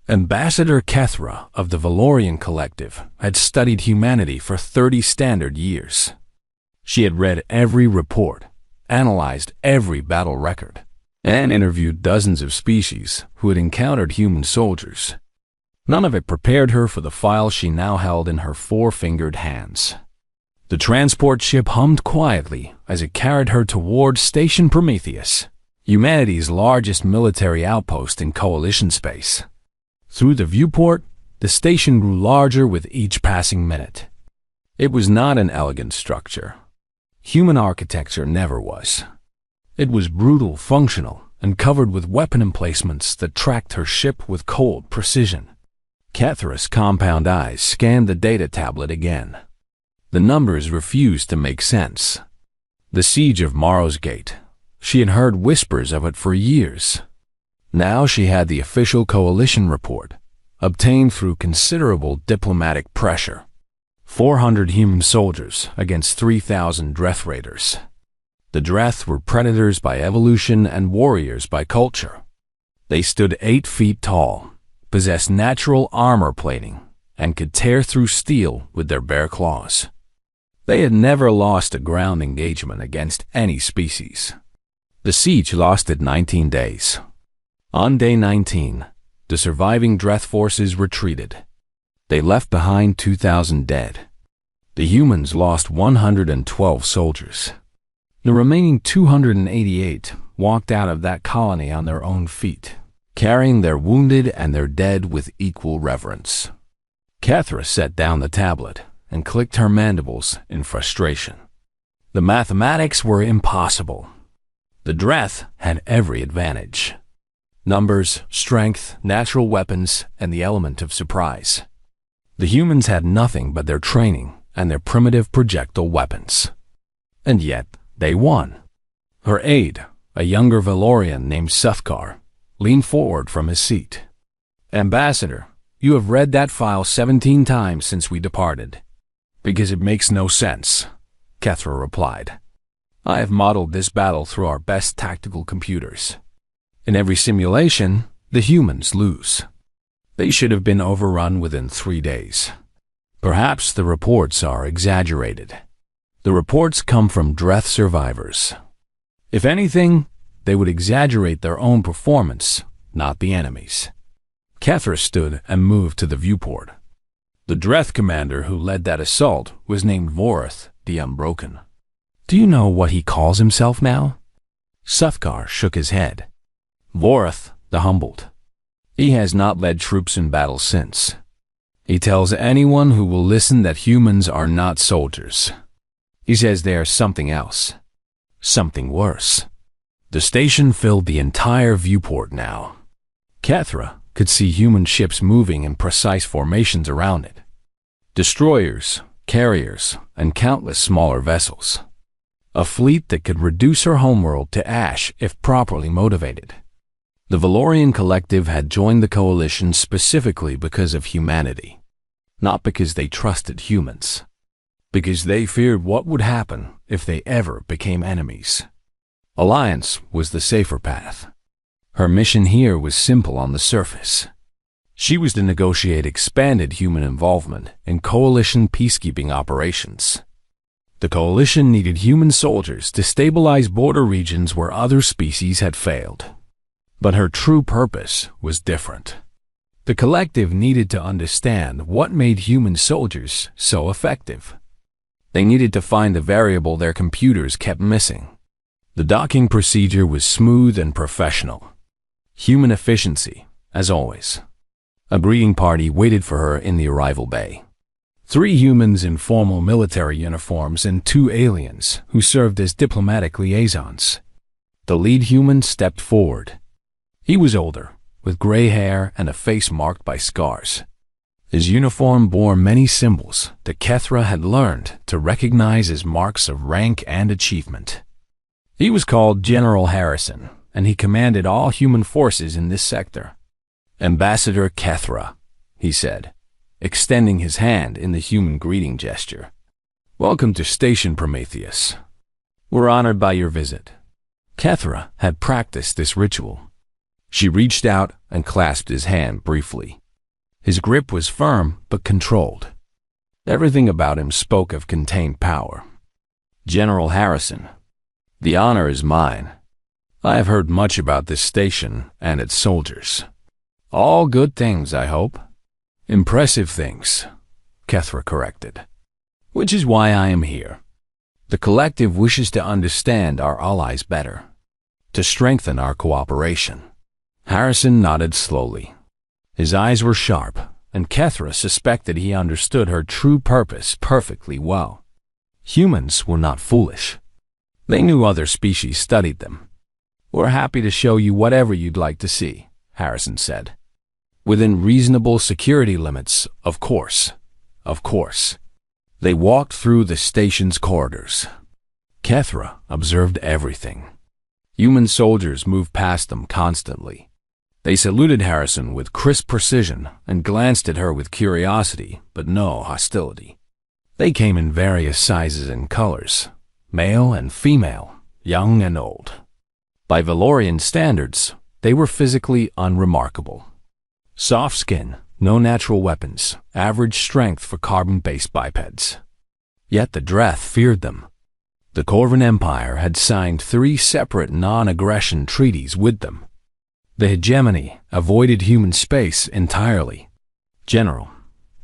Ambassador Kethra of the Valorian Collective had studied humanity for 30 standard years. She had read every report, analyzed every battle record, and interviewed dozens of species who had encountered human soldiers. None of it prepared her for the file she now held in her four-fingered hands. The transport ship hummed quietly as it carried her toward Station Prometheus, humanity's largest military outpost in Coalition space. Through the viewport, the station grew larger with each passing minute. It was not an elegant structure. Human architecture never was. It was brutal, functional, and covered with weapon emplacements that tracked her ship with cold precision. Kethra's compound eyes scanned the data tablet again. The numbers refused to make sense. The siege of Morrow's Gate. She had heard whispers of it for years. Now she had the official coalition report, obtained through considerable diplomatic pressure. 400 human soldiers against 3,000 Dreth raiders. The Dreth were predators by evolution and warriors by culture. They stood 8 feet tall, possessed natural armor plating, and could tear through steel with their bare claws. They had never lost a ground engagement against any species. The siege lasted 19 days. On day 19, the surviving Dreth forces retreated. They left behind 2,000 dead. The humans lost 112 soldiers. The remaining 288 walked out of that colony on their own feet, carrying their wounded and their dead with equal reverence. Kethra set down the tablet and clicked her mandibles in frustration. The mathematics were impossible. The Dreth had every advantage. Numbers, strength, natural weapons, and the element of surprise. The humans had nothing but their training and their primitive projectile weapons. And yet, they won. Her aide, a younger Valorian named Suthkar, leaned forward from his seat. "Ambassador, you have read that file 17 times since we departed." "Because it makes no sense," Kethra replied. "I have modeled this battle through our best tactical computers. In every simulation, the humans lose. They should have been overrun within 3 days. Perhaps the reports are exaggerated. The reports come from Dreth survivors. If anything, they would exaggerate their own performance, not the enemy's." Kethra stood and moved to the viewport. The Dreth commander who led that assault was named Vorith the Unbroken. "Do you know what he calls himself now?" Suthkar shook his head. "Vorith the Humbled. He has not led troops in battle since. He tells anyone who will listen that humans are not soldiers. He says they are something else. Something worse." The station filled the entire viewport now. Kethra could see human ships moving in precise formations around it. Destroyers, carriers, and countless smaller vessels. A fleet that could reduce her homeworld to ash if properly motivated. The Valorian Collective had joined the coalition specifically because of humanity, not because they trusted humans, because they feared what would happen if they ever became enemies. Alliance was the safer path. Her mission here was simple on the surface. She was to negotiate expanded human involvement in coalition peacekeeping operations. The coalition needed human soldiers to stabilize border regions where other species had failed. But her true purpose was different. The collective needed to understand what made human soldiers so effective. They needed to find the variable their computers kept missing. The docking procedure was smooth and professional. Human efficiency, as always. A greeting party waited for her in the arrival bay. 3 humans in formal military uniforms and 2 aliens who served as diplomatic liaisons. The lead human stepped forward. He was older, with gray hair and a face marked by scars. His uniform bore many symbols that Kethra had learned to recognize as marks of rank and achievement. He was called General Harrison, and he commanded all human forces in this sector. "Ambassador Kethra," he said, extending his hand in the human greeting gesture. "Welcome to Station Prometheus. We're honored by your visit." Kethra had practiced this ritual. She reached out and clasped his hand briefly. His grip was firm but controlled. Everything about him spoke of contained power. "General Harrison, the honor is mine. I have heard much about this station and its soldiers. All good things, I hope." "Impressive things," Kethra corrected. "Which is why I am here. The collective wishes to understand our allies better, to strengthen our cooperation." Harrison nodded slowly. His eyes were sharp, and Kethra suspected he understood her true purpose perfectly well. Humans were not foolish. They knew other species studied them. "We're happy to show you whatever you'd like to see," Harrison said. "Within reasonable security limits, of course. Of course." They walked through the station's corridors. Kethra observed everything. Human soldiers moved past them constantly. They saluted Harrison with crisp precision and glanced at her with curiosity, but no hostility. They came in various sizes and colors, male and female, young and old. By Valorian standards, they were physically unremarkable. Soft skin, no natural weapons, average strength for carbon-based bipeds. Yet the Dreth feared them. The Corvan Empire had signed 3 separate non-aggression treaties with them. The hegemony avoided human space entirely. "General,"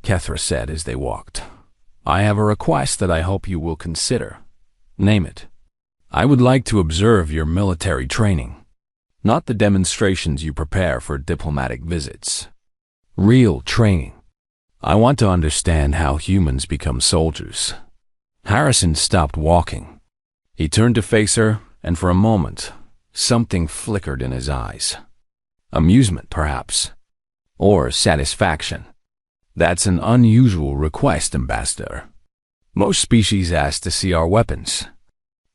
Kethra said as they walked, "I have a request that I hope you will consider." "Name it." "I would like to observe your military training, not the demonstrations you prepare for diplomatic visits. Real training. I want to understand how humans become soldiers." Harrison stopped walking. He turned to face her, and for a moment, something flickered in his eyes. Amusement, perhaps, or satisfaction. "That's an unusual request, Ambassador. Most species ask to see our weapons,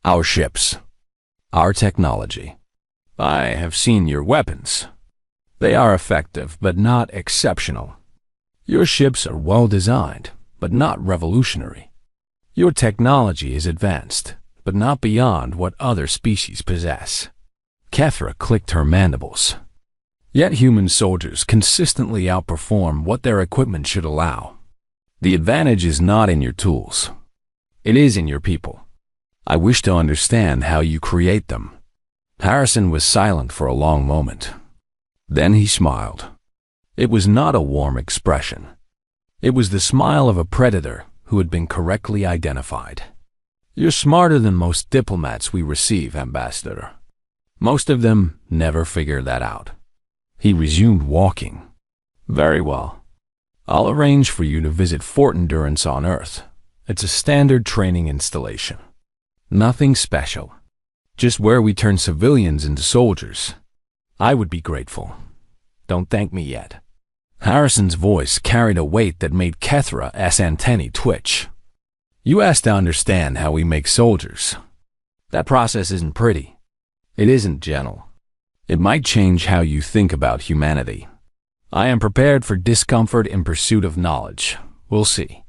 our ships, our technology. I have seen your weapons. They are effective, but not exceptional. Your ships are well designed, but not revolutionary. Your technology is advanced, but not beyond what other species possess." Kethra clicked her mandibles. Yet human soldiers consistently outperform what their equipment should allow. The advantage is not in your tools. It is in your people. I wish to understand how you create them. Harrison was silent for a long moment. Then he smiled. It was not a warm expression. It was the smile of a predator who had been correctly identified. "You're smarter than most diplomats we receive, Ambassador. Most of them never figure that out." He resumed walking. "Very well. I'll arrange for you to visit Fort Endurance on Earth. It's a standard training installation. Nothing special. Just where we turn civilians into soldiers. I would be grateful. Don't thank me yet." Harrison's voice carried a weight that made Kethra's antennae twitch. "You asked to understand how we make soldiers. That process isn't pretty. It isn't gentle. It might change how you think about humanity. I am prepared for discomfort in pursuit of knowledge. We'll see."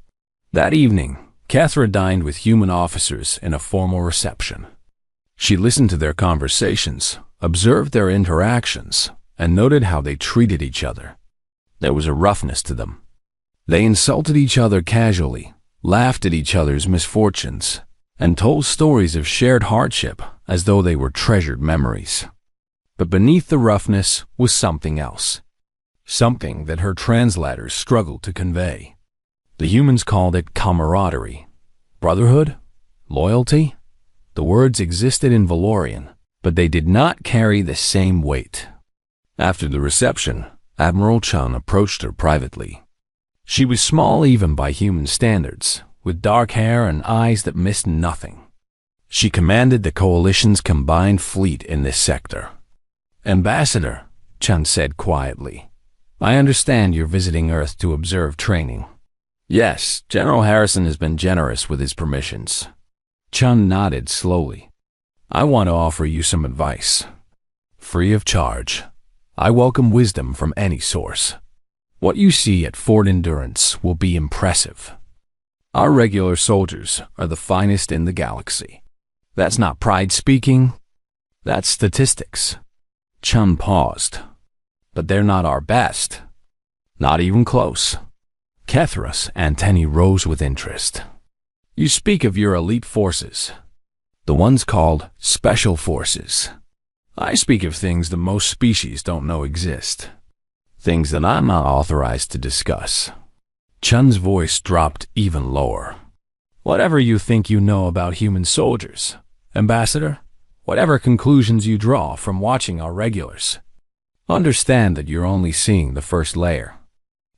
That evening, Kethra dined with human officers in a formal reception. She listened to their conversations, observed their interactions, and noted how they treated each other. There was a roughness to them. They insulted each other casually, laughed at each other's misfortunes, and told stories of shared hardship as though they were treasured memories. But beneath the roughness was something else, something that her translators struggled to convey. The humans called it camaraderie, brotherhood, loyalty. The words existed in Valorian, but they did not carry the same weight. After the reception, Admiral Chun approached her privately. She was small even by human standards, with dark hair and eyes that missed nothing. She commanded the Coalition's combined fleet in this sector. "Ambassador," Chun said quietly, "I understand you're visiting Earth to observe training." "Yes, General Harrison has been generous with his permissions." Chun nodded slowly. "I want to offer you some advice. Free of charge. I welcome wisdom from any source. What you see at Fort Endurance will be impressive. Our regular soldiers are the finest in the galaxy. That's not pride speaking. That's statistics." Chun paused, but they're not our best. Not even close. Kethra's antennae rose with interest. You speak of your elite forces, the ones called special forces. I speak of things that most species don't know exist. Things that I'm not authorized to discuss. Chun's voice dropped even lower. Whatever you think you know about human soldiers, Ambassador, whatever conclusions you draw from watching our regulars, understand that you're only seeing the first layer.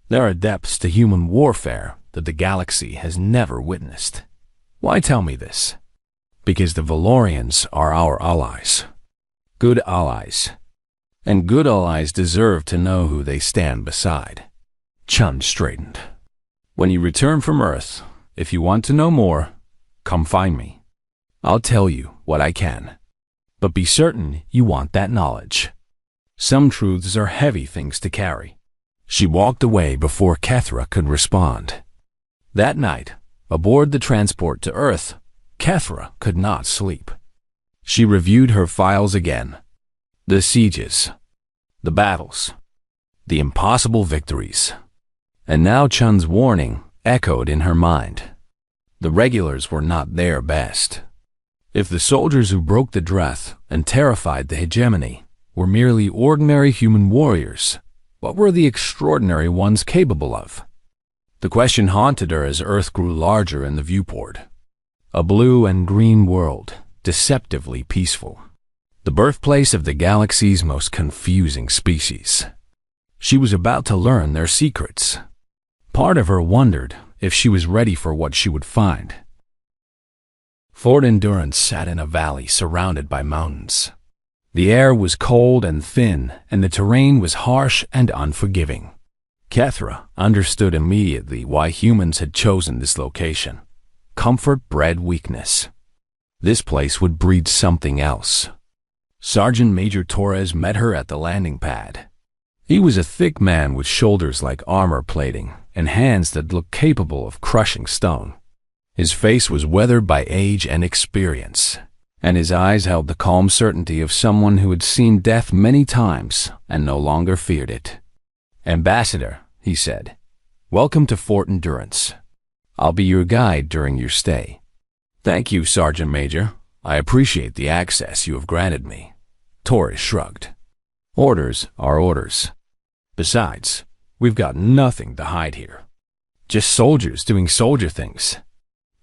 There are depths to human warfare that the galaxy has never witnessed. Why tell me this? Because the Valorians are our allies. Good allies. And good allies deserve to know who they stand beside. Chun straightened. When you return from Earth, if you want to know more, come find me. I'll tell you what I can. But be certain you want that knowledge. Some truths are heavy things to carry. She walked away before Kethra could respond. That night, aboard the transport to Earth, Kethra could not sleep. She reviewed her files again. The sieges, the battles, the impossible victories. And now Chun's warning echoed in her mind. The regulars were not their best. If the soldiers who broke the Dreth and terrified the hegemony were merely ordinary human warriors, what were the extraordinary ones capable of? The question haunted her as Earth grew larger in the viewport. A blue and green world, deceptively peaceful. The birthplace of the galaxy's most confusing species. She was about to learn their secrets. Part of her wondered if she was ready for what she would find. Fort Endurance sat in a valley surrounded by mountains. The air was cold and thin, and the terrain was harsh and unforgiving. Kethra understood immediately why humans had chosen this location. Comfort bred weakness. This place would breed something else. Sergeant Major Torres met her at the landing pad. He was a thick man with shoulders like armor plating and hands that looked capable of crushing stone. His face was weathered by age and experience, and his eyes held the calm certainty of someone who had seen death many times and no longer feared it. "Ambassador," he said, "welcome to Fort Endurance. I'll be your guide during your stay." "Thank you, Sergeant Major. I appreciate the access you have granted me." Torres shrugged. "Orders are orders. Besides, we've got nothing to hide here. Just soldiers doing soldier things."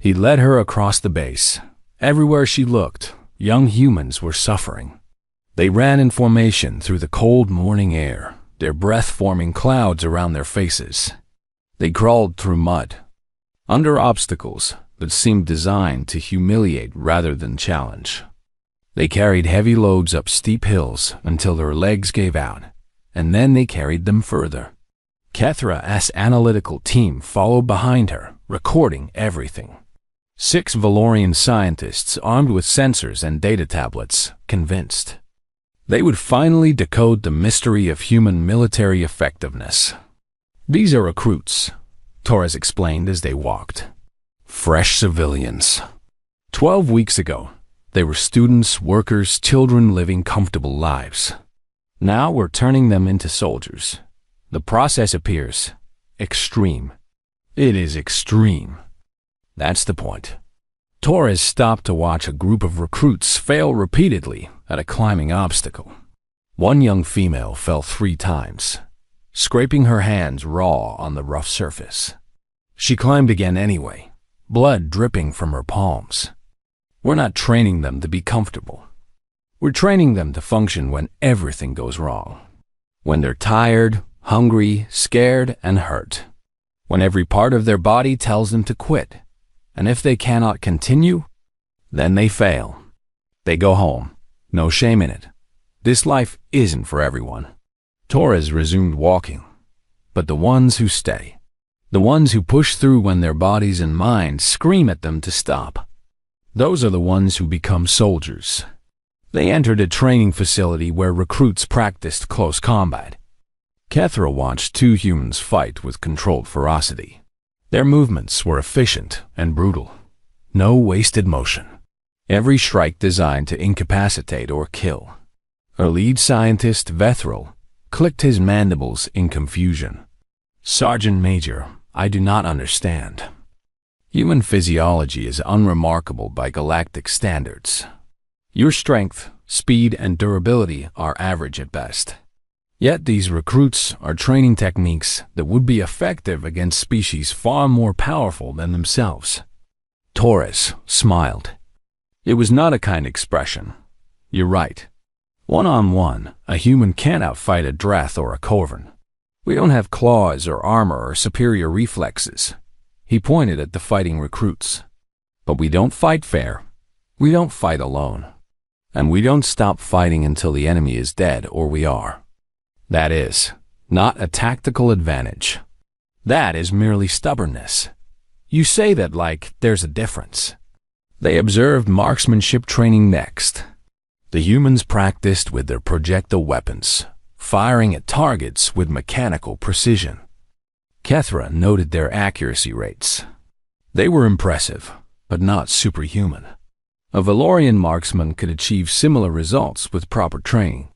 He led her across the base. Everywhere she looked, young humans were suffering. They ran in formation through the cold morning air, their breath forming clouds around their faces. They crawled through mud, under obstacles that seemed designed to humiliate rather than challenge. They carried heavy loads up steep hills until their legs gave out, and then they carried them further. Kethra's analytical team followed behind her, recording everything. 6 Valorian scientists armed with sensors and data tablets, convinced. They would finally decode the mystery of human military effectiveness. "These are recruits," Torres explained as they walked. "Fresh civilians. 12 weeks ago, they were students, workers, children living comfortable lives. Now we're turning them into soldiers. The process appears extreme. It is extreme. That's the point." Torres stopped to watch a group of recruits fail repeatedly at a climbing obstacle. One young female fell 3 times, scraping her hands raw on the rough surface. She climbed again anyway, blood dripping from her palms. We're not training them to be comfortable. We're training them to function when everything goes wrong. When they're tired, hungry, scared, and hurt. When every part of their body tells them to quit. And if they cannot continue, then they fail. They go home. No shame in it. This life isn't for everyone. Torres resumed walking. But the ones who stay, the ones who push through when their bodies and minds scream at them to stop, those are the ones who become soldiers. They entered a training facility where recruits practiced close combat. Kethra watched 2 humans fight with controlled ferocity. Their movements were efficient and brutal. No wasted motion. Every strike designed to incapacitate or kill. Her lead scientist, Vethril, clicked his mandibles in confusion. Sergeant Major, I do not understand. Human physiology is unremarkable by galactic standards. Your strength, speed, and durability are average at best. Yet these recruits are training techniques that would be effective against species far more powerful than themselves. Torres smiled. It was not a kind expression. You're right. One-on-one, a human can't outfight a Dreth or a Corvan. We don't have claws or armor or superior reflexes. He pointed at the fighting recruits. But we don't fight fair. We don't fight alone. And we don't stop fighting until the enemy is dead or we are. That is not a tactical advantage. That is merely stubbornness. You say that like there's a difference. They observed marksmanship training next. The humans practiced with their projectile weapons, firing at targets with mechanical precision. Kethra noted their accuracy rates. They were impressive, but not superhuman. A Valorian marksman could achieve similar results with proper training,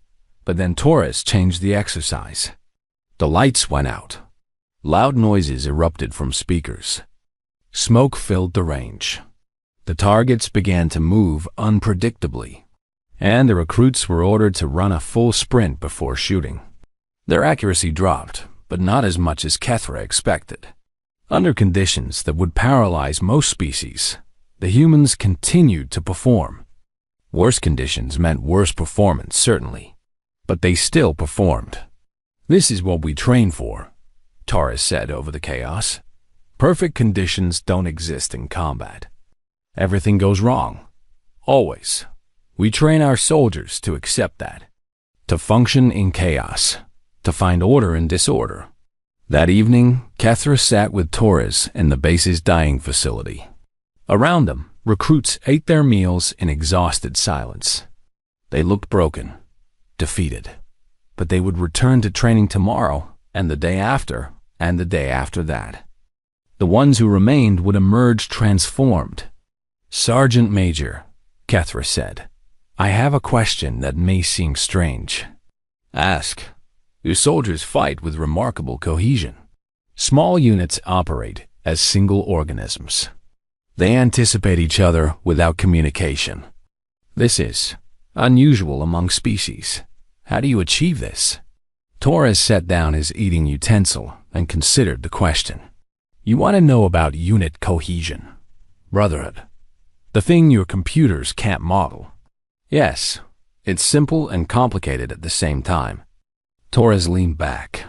but then Torres changed the exercise. The lights went out. Loud noises erupted from speakers. Smoke filled the range. The targets began to move unpredictably, and the recruits were ordered to run a full sprint before shooting. Their accuracy dropped, but not as much as Kethra expected. Under conditions that would paralyze most species, the humans continued to perform. Worse conditions meant worse performance, certainly, but they still performed. This is what we train for, Torres said over the chaos. Perfect conditions don't exist in combat. Everything goes wrong. Always. We train our soldiers to accept that. To function in chaos. To find order in disorder. That evening, Kethra sat with Torres in the base's dining facility. Around them, recruits ate their meals in exhausted silence. They looked broken, defeated. But they would return to training tomorrow, and the day after, and the day after that. The ones who remained would emerge transformed. Sergeant Major, Kethra said, I have a question that may seem strange. Ask. Your soldiers fight with remarkable cohesion. Small units operate as single organisms. They anticipate each other without communication. This is unusual among species. How do you achieve this? Torres set down his eating utensil and considered the question. You want to know about unit cohesion. Brotherhood. The thing your computers can't model. Yes, it's simple and complicated at the same time. Torres leaned back.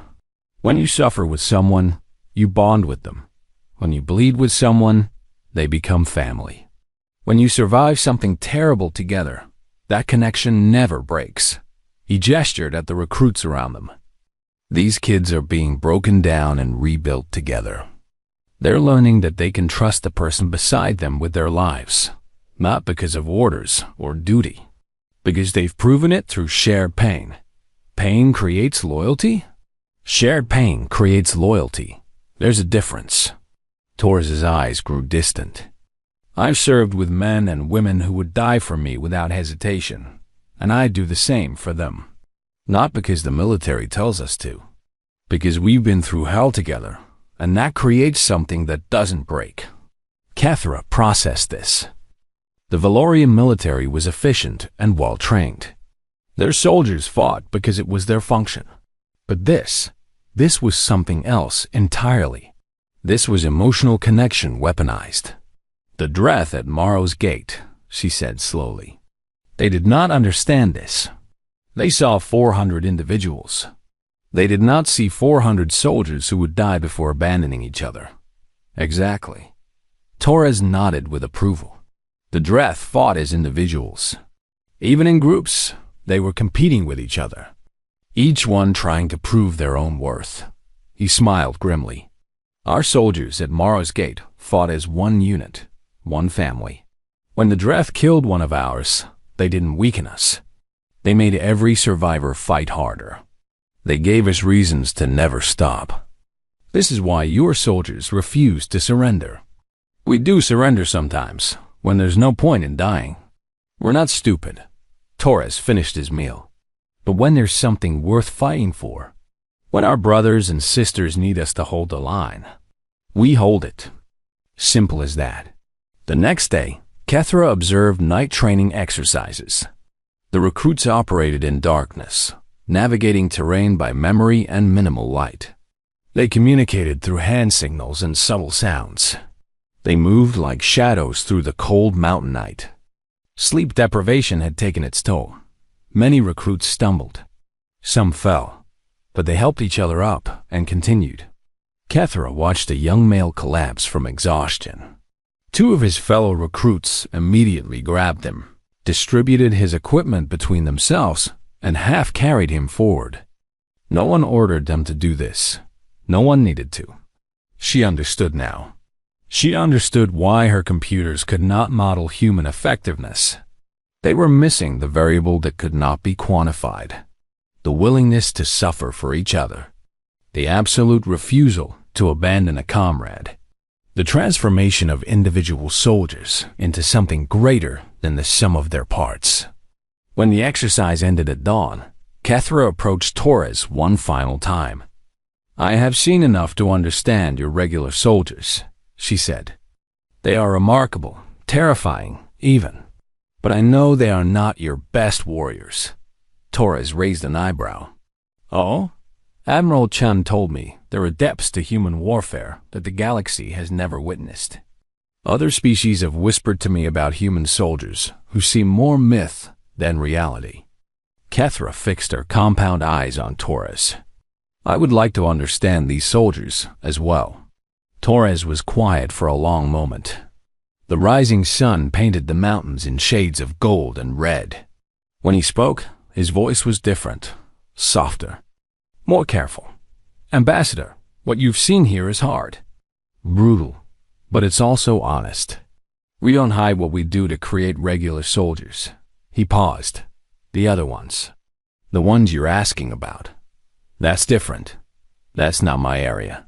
When you suffer with someone, you bond with them. When you bleed with someone, they become family. When you survive something terrible together, that connection never breaks. He gestured at the recruits around them. These kids are being broken down and rebuilt together. They're learning that they can trust the person beside them with their lives, not because of orders or duty, because they've proven it through shared pain. Pain creates loyalty? Shared pain creates loyalty. There's a difference. Torres's eyes grew distant. I've served with men and women who would die for me without hesitation, and I'd do the same for them. Not because the military tells us to, because we've been through hell together, and that creates something that doesn't break. Kethra processed this. The Valorian military was efficient and well-trained. Their soldiers fought because it was their function. But this was something else entirely. This was emotional connection weaponized. The Dreth at Morrow's Gate, she said slowly. They did not understand this. They saw 400 individuals. They did not see 400 soldiers who would die before abandoning each other. Exactly. Torres nodded with approval. The Dreth fought as individuals. Even in groups, they were competing with each other, each one trying to prove their own worth. He smiled grimly. Our soldiers at Morrow's Gate fought as one unit, one family. When the Dreth killed one of ours, they didn't weaken us. They made every survivor fight harder. They gave us reasons to never stop. This is why your soldiers refuse to surrender. We do surrender sometimes, when there's no point in dying. We're not stupid. Torres finished his meal. But when there's something worth fighting for, when our brothers and sisters need us to hold the line, we hold it. Simple as that. The next day, Kethra observed night training exercises. The recruits operated in darkness, navigating terrain by memory and minimal light. They communicated through hand signals and subtle sounds. They moved like shadows through the cold mountain night. Sleep deprivation had taken its toll. Many recruits stumbled. Some fell, but they helped each other up and continued. Kethra watched a young male collapse from exhaustion. Two of his fellow recruits immediately grabbed him, distributed his equipment between themselves, and half-carried him forward. No one ordered them to do this. No one needed to. She understood now. She understood why her computers could not model human effectiveness. They were missing the variable that could not be quantified. The willingness to suffer for each other. The absolute refusal to abandon a comrade. The transformation of individual soldiers into something greater than the sum of their parts. When the exercise ended at dawn, Kethra approached Torres one final time. "I have seen enough to understand your regular soldiers," she said. "They are remarkable, terrifying, even. But I know they are not your best warriors." Torres raised an eyebrow. "Oh? Admiral Chun told me there are depths to human warfare that the galaxy has never witnessed. Other species have whispered to me about human soldiers who seem more myth than reality." Kethra fixed her compound eyes on Torres. "I would like to understand these soldiers as well." Torres was quiet for a long moment. The rising sun painted the mountains in shades of gold and red. When he spoke, his voice was different, softer, more careful. "Ambassador, what you've seen here is hard. Brutal, but it's also honest. We don't hide what we do to create regular soldiers." He paused. "The other ones. The ones you're asking about. That's different. That's not my area.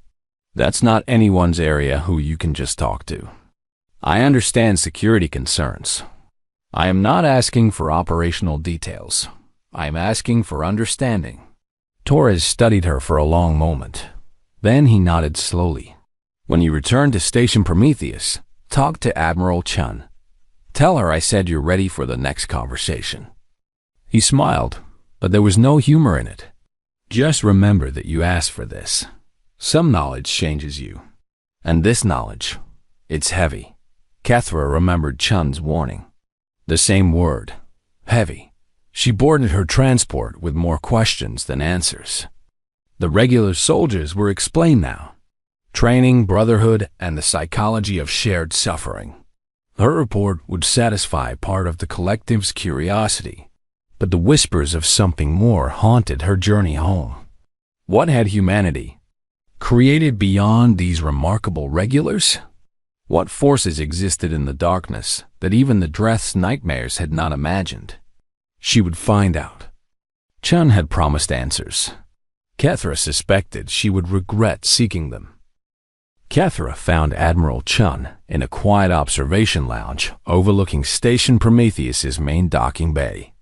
That's not anyone's area who you can just talk to. I understand security concerns. I am not asking for operational details. I am asking for understanding." Torres studied her for a long moment. Then he nodded slowly. "When you return to Station Prometheus, talk to Admiral Chun. Tell her I said you're ready for the next conversation." He smiled, but there was no humor in it. "Just remember that you asked for this. Some knowledge changes you. And this knowledge, it's heavy." Kethra remembered Chun's warning. The same word, heavy. She boarded her transport with more questions than answers. The regular soldiers were explained now. Training, brotherhood, and the psychology of shared suffering. Her report would satisfy part of the collective's curiosity, but the whispers of something more haunted her journey home. What had humanity created beyond these remarkable regulars? What forces existed in the darkness that even the Dreth's nightmares had not imagined? She would find out. Chun had promised answers. Kethra suspected she would regret seeking them. Kethra found Admiral Chun in a quiet observation lounge overlooking Station Prometheus's main docking bay.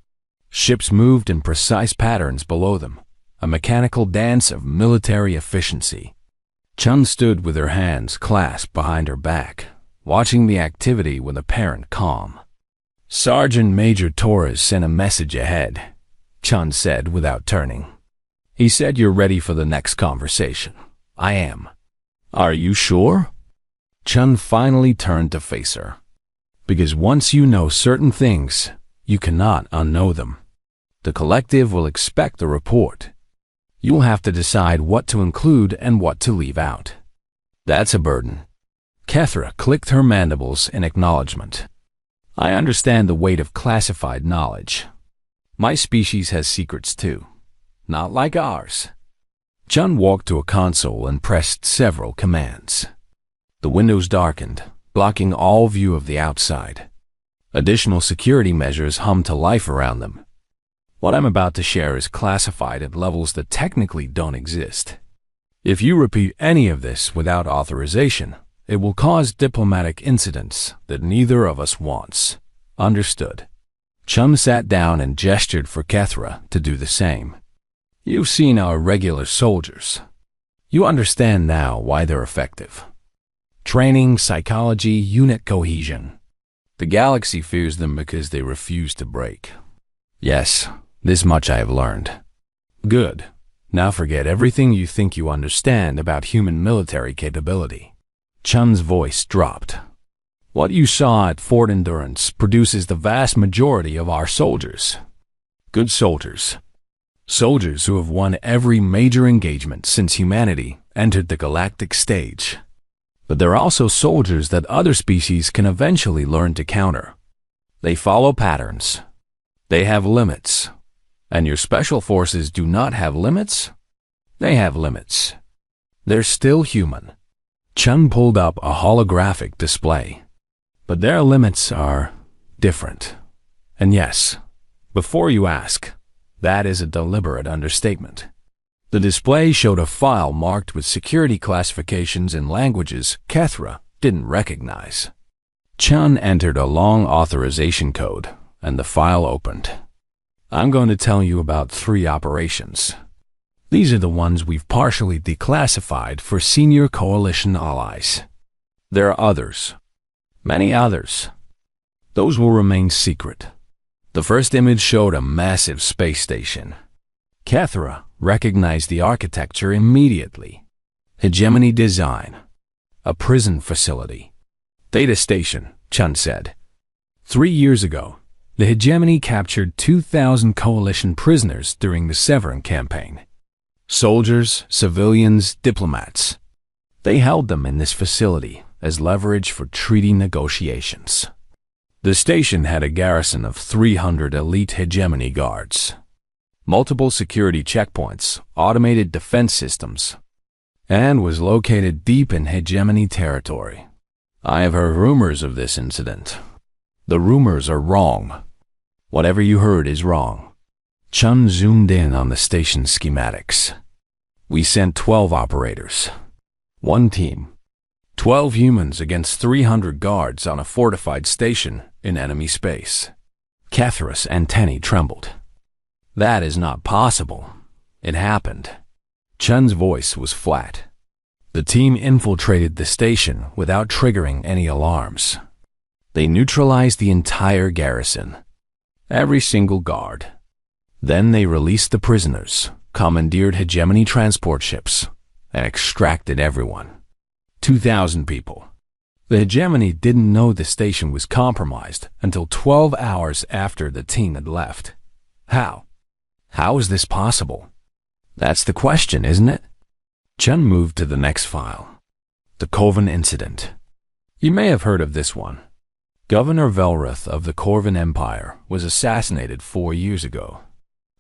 Ships moved in precise patterns below them, a mechanical dance of military efficiency. Chun stood with her hands clasped behind her back, watching the activity with apparent calm. "Sergeant Major Torres sent a message ahead," Chun said without turning. "He said you're ready for the next conversation." "I am." "Are you sure?" Chun finally turned to face her. "Because once you know certain things, you cannot unknow them. The collective will expect the report. You'll have to decide what to include and what to leave out. That's a burden." Kethra clicked her mandibles in acknowledgement. "I understand the weight of classified knowledge. My species has secrets too. Not like ours." Chun walked to a console and pressed several commands. The windows darkened, blocking all view of the outside. Additional security measures hummed to life around them. "What I'm about to share is classified at levels that technically don't exist. If you repeat any of this without authorization, it will cause diplomatic incidents that neither of us wants. Understood?" Chun sat down and gestured for Kethra to do the same. You've seen our regular soldiers. You understand now why they're effective. Training, psychology, unit cohesion. The Galaxy fears them because they refuse to break. Yes, this much I have learned. Good. Now forget everything you think you understand about human military capability. Chun's voice dropped. What you saw at Fort Endurance produces the vast majority of our soldiers. Good soldiers. Soldiers who have won every major engagement since humanity entered the galactic stage. But they're also soldiers that other species can eventually learn to counter. They follow patterns. They have limits. And your special forces do not have limits? They have limits. They're still human. Chun pulled up a holographic display. But their limits are different. And yes, before you ask, that is a deliberate understatement. The display showed a file marked with security classifications in languages Kethra didn't recognize. Chun entered a long authorization code, and the file opened. I'm going to tell you about 3 operations. These are the ones we've partially declassified for senior coalition allies. There are others. Many others. Those will remain secret. The first image showed a massive space station. Kethra recognized the architecture immediately. Hegemony design. A prison facility. Data station, Chun said. 3 years ago, the Hegemony captured 2,000 coalition prisoners during the Severin campaign. Soldiers, civilians, diplomats. They held them in this facility as leverage for treaty negotiations. The station had a garrison of 300 elite Hegemony guards, multiple security checkpoints, automated defense systems, and was located deep in Hegemony territory. I have heard rumors of this incident. The rumors are wrong. Whatever you heard is wrong. Chun zoomed in on the station schematics. We sent 12 operators. 1 team. 12 humans against 300 guards on a fortified station in enemy space. Kethra's antennae trembled. That is not possible. It happened. Chun's voice was flat. The team infiltrated the station without triggering any alarms. They neutralized the entire garrison. Every single guard. Then they released the prisoners, commandeered Hegemony transport ships, and extracted everyone. 2,000 people. The Hegemony didn't know the station was compromised until 12 hours after the team had left. How? How is this possible? That's the question, isn't it? Chun moved to the next file. The Corvin Incident. You may have heard of this one. Governor Velrith of the Corvin Empire was assassinated 4 years ago.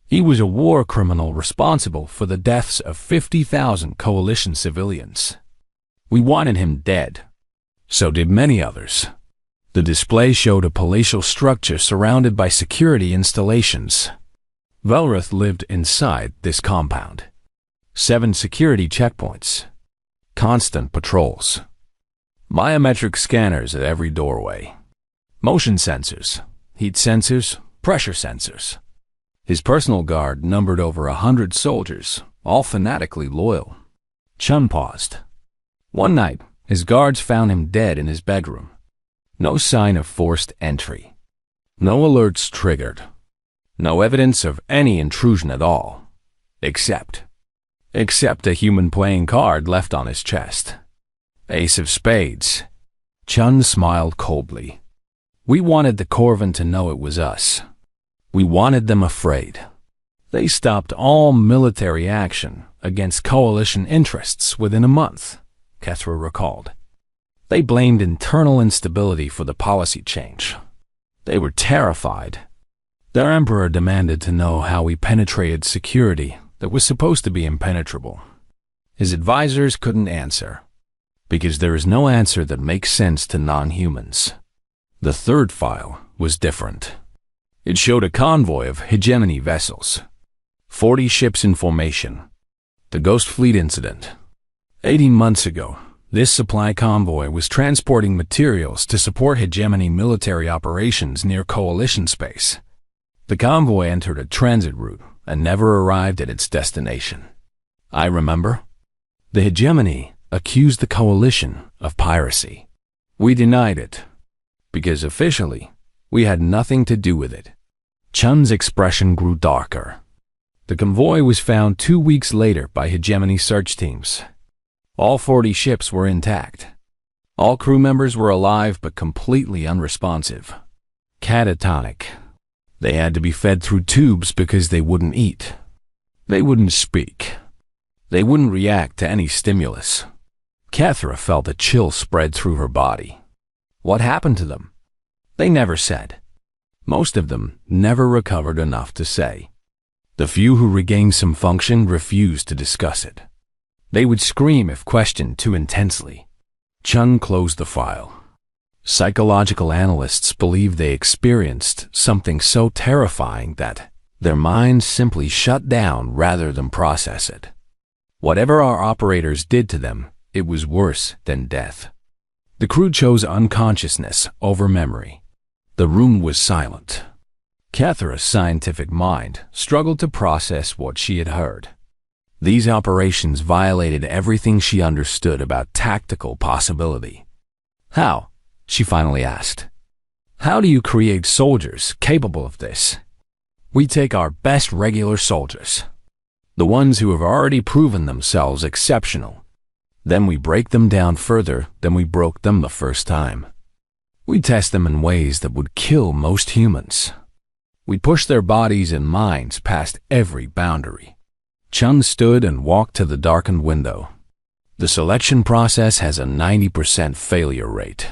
He was a war criminal responsible for the deaths of 50,000 coalition civilians. We wanted him dead. So did many others. The display showed a palatial structure surrounded by security installations. Velrith lived inside this compound. 7 security checkpoints. Constant patrols. Biometric scanners at every doorway. Motion sensors, heat sensors, pressure sensors. His personal guard numbered over 100 soldiers, all fanatically loyal. Chun paused. One night, his guards found him dead in his bedroom. No sign of forced entry. No alerts triggered. No evidence of any intrusion at all. Except a human playing card left on his chest. Ace of Spades. Chun smiled coldly. We wanted the Corvin to know it was us. We wanted them afraid. They stopped all military action against coalition interests within a month, Kethra recalled. They blamed internal instability for the policy change. They were terrified. Their emperor demanded to know how we penetrated security that was supposed to be impenetrable. His advisors couldn't answer, because there is no answer that makes sense to non-humans. The third file was different. It showed a convoy of Hegemony vessels. 40 ships in formation. The Ghost Fleet incident. 18 months ago, this supply convoy was transporting materials to support Hegemony military operations near coalition space. The convoy entered a transit route and never arrived at its destination. I remember. The hegemony accused the coalition of piracy. We denied it, because officially, we had nothing to do with it. Chun's expression grew darker. The convoy was found 2 weeks later by hegemony search teams. All 40 ships were intact. All crew members were alive but completely unresponsive. Catatonic. They had to be fed through tubes because they wouldn't eat. They wouldn't speak. They wouldn't react to any stimulus. Kethra felt a chill spread through her body. What happened to them? They never said. Most of them never recovered enough to say. The few who regained some function refused to discuss it. They would scream if questioned too intensely. Chun closed the file. Psychological analysts believe they experienced something so terrifying that their minds simply shut down rather than process it. Whatever our operators did to them, it was worse than death. The crew chose unconsciousness over memory. The room was silent. Kethra's scientific mind struggled to process what she had heard. These operations violated everything she understood about tactical possibility. How? She finally asked. How do you create soldiers capable of this? We take our best regular soldiers, the ones who have already proven themselves exceptional. Then we break them down further than we broke them the first time. We test them in ways that would kill most humans. We push their bodies and minds past every boundary. Chun stood and walked to the darkened window. The selection process has a 90% failure rate.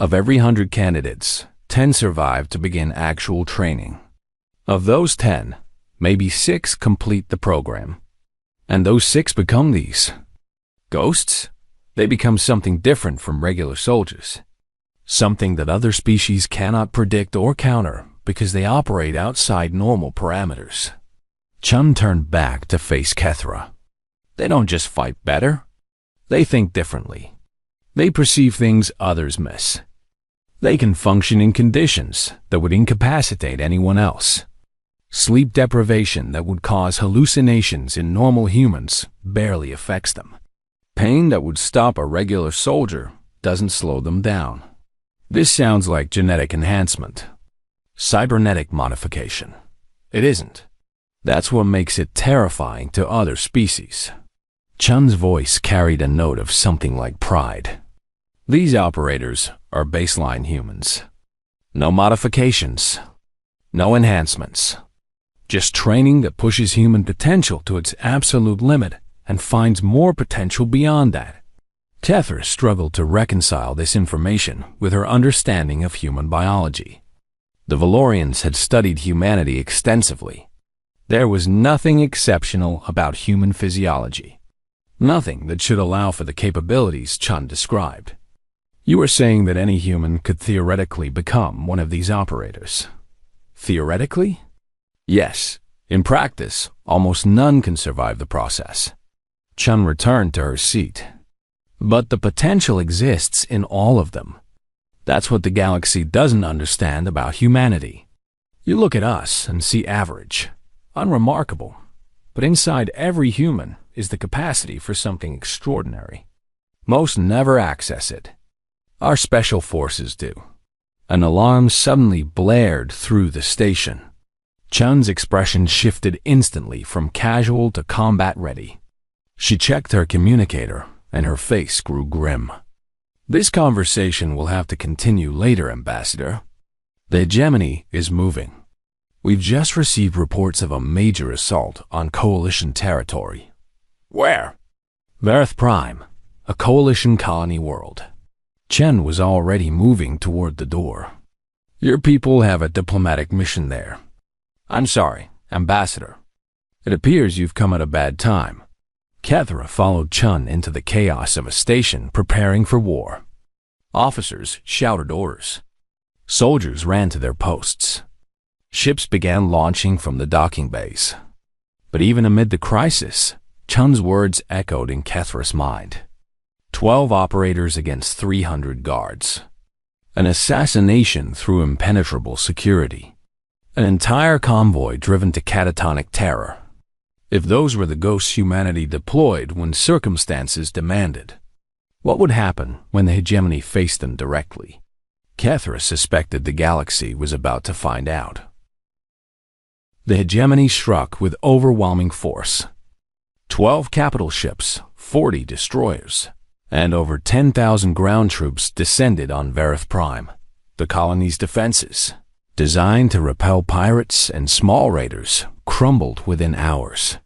Of every 100 candidates, 10 survive to begin actual training. Of those 10, maybe 6 complete the program. And those 6 become these. Ghosts? They become something different from regular soldiers. Something that other species cannot predict or counter because they operate outside normal parameters. Chun turned back to face Kethra. They don't just fight better. They think differently. They perceive things others miss. They can function in conditions that would incapacitate anyone else. Sleep deprivation that would cause hallucinations in normal humans barely affects them. Pain that would stop a regular soldier doesn't slow them down. This sounds like genetic enhancement. Cybernetic modification. It isn't. That's what makes it terrifying to other species. Chun's voice carried a note of something like pride. These operators are baseline humans. No modifications. No enhancements. Just training that pushes human potential to its absolute limit and finds more potential beyond that. Kethra struggled to reconcile this information with her understanding of human biology. The Valorians had studied humanity extensively. There was nothing exceptional about human physiology. Nothing that should allow for the capabilities Chun described. You were saying that any human could theoretically become one of these operators. Theoretically? Yes. In practice, almost none can survive the process. Chun returned to her seat. But the potential exists in all of them. That's what the Galaxy doesn't understand about humanity. You look at us and see average, unremarkable. But inside every human is the capacity for something extraordinary. Most never access it. Our special forces do. An alarm suddenly blared through the station. Chun's expression shifted instantly from casual to combat ready. She checked her communicator, and her face grew grim. This conversation will have to continue later, Ambassador. The hegemony is moving. We've just received reports of a major assault on Coalition territory. Where? Verith Prime, a Coalition colony world. Chen was already moving toward the door. Your people have a diplomatic mission there. I'm sorry, Ambassador. It appears you've come at a bad time. Kethra followed Chun into the chaos of a station preparing for war. Officers shouted orders. Soldiers ran to their posts. Ships began launching from the docking bays. But even amid the crisis, Chun's words echoed in Kethra's mind. 12 operators against 300 guards. An assassination through impenetrable security. An entire convoy driven to catatonic terror. If those were the ghosts humanity deployed when circumstances demanded, what would happen when the hegemony faced them directly? Kethra suspected the Galaxy was about to find out. The hegemony struck with overwhelming force. 12 capital ships, 40 destroyers, and over 10,000 ground troops descended on Verith Prime, the colony's defenses, designed to repel pirates and small raiders, crumbled within hours.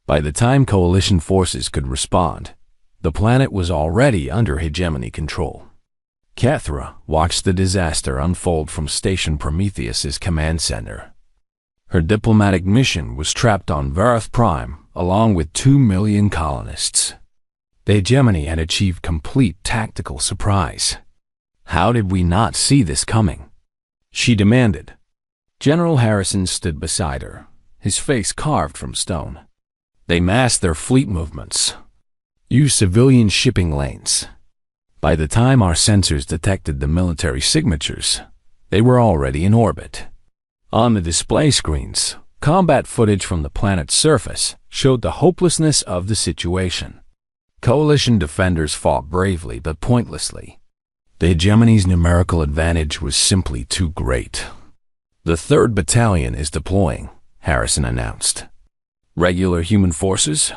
By the time coalition forces could respond, the planet was already under hegemony control. Kethra watched the disaster unfold from Station Prometheus's command center. Her diplomatic mission was trapped on Verith Prime along with 2 million colonists. The hegemony had achieved complete tactical surprise. How did we not see this coming? She demanded. General Harrison stood beside her, his face carved from stone. They masked their fleet movements, used civilian shipping lanes. By the time our sensors detected the military signatures, they were already in orbit. On the display screens, combat footage from the planet's surface showed the hopelessness of the situation. Coalition defenders fought bravely but pointlessly. The hegemony's numerical advantage was simply too great. The 3rd Battalion is deploying, Harrison announced. Regular human forces?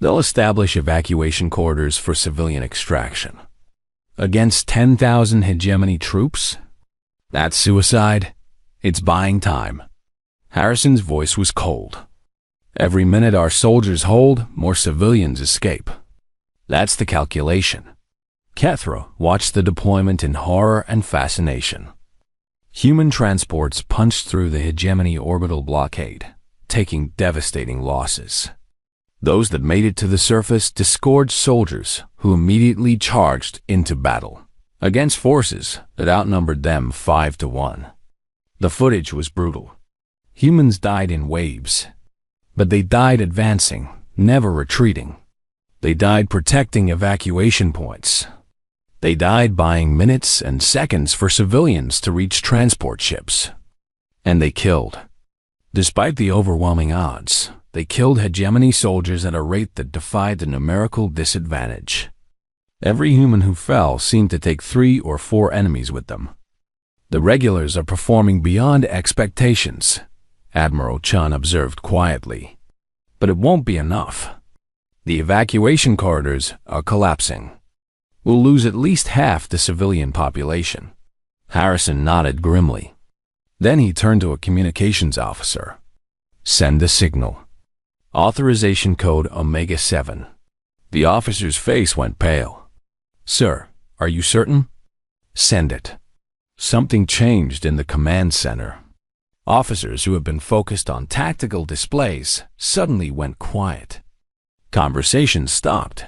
They'll establish evacuation corridors for civilian extraction. Against 10,000 hegemony troops? That's suicide. It's buying time. Harrison's voice was cold. Every minute our soldiers hold, more civilians escape. That's the calculation. Kethra watched the deployment in horror and fascination. Human transports punched through the hegemony orbital blockade, taking devastating losses. Those that made it to the surface disgorged soldiers who immediately charged into battle against forces that outnumbered them 5 to 1. The footage was brutal. Humans died in waves, but they died advancing, never retreating. They died protecting evacuation points. They died buying minutes and seconds for civilians to reach transport ships. And they killed. Despite the overwhelming odds, they killed hegemony soldiers at a rate that defied the numerical disadvantage. Every human who fell seemed to take 3 or 4 enemies with them. The regulars are performing beyond expectations, Admiral Chun observed quietly. But it won't be enough. The evacuation corridors are collapsing. We'll lose at least half the civilian population. Harrison nodded grimly. Then he turned to a communications officer. Send a signal. Authorization code Omega-7. The officer's face went pale. Sir, are you certain? Send it. Something changed in the command center. Officers who had been focused on tactical displays suddenly went quiet. Conversation stopped.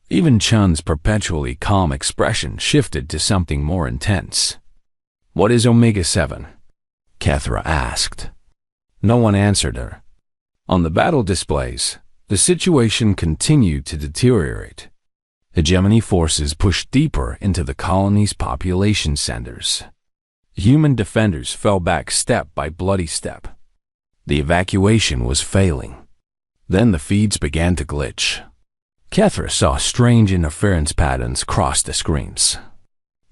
Even Chun's perpetually calm expression shifted to something more intense. What is Omega-7? Kethra asked. No one answered her. On the battle displays, the situation continued to deteriorate. Hegemony forces pushed deeper into the colony's population centers. Human defenders fell back step by bloody step. The evacuation was failing. Then the feeds began to glitch. Kethra saw strange interference patterns cross the screens.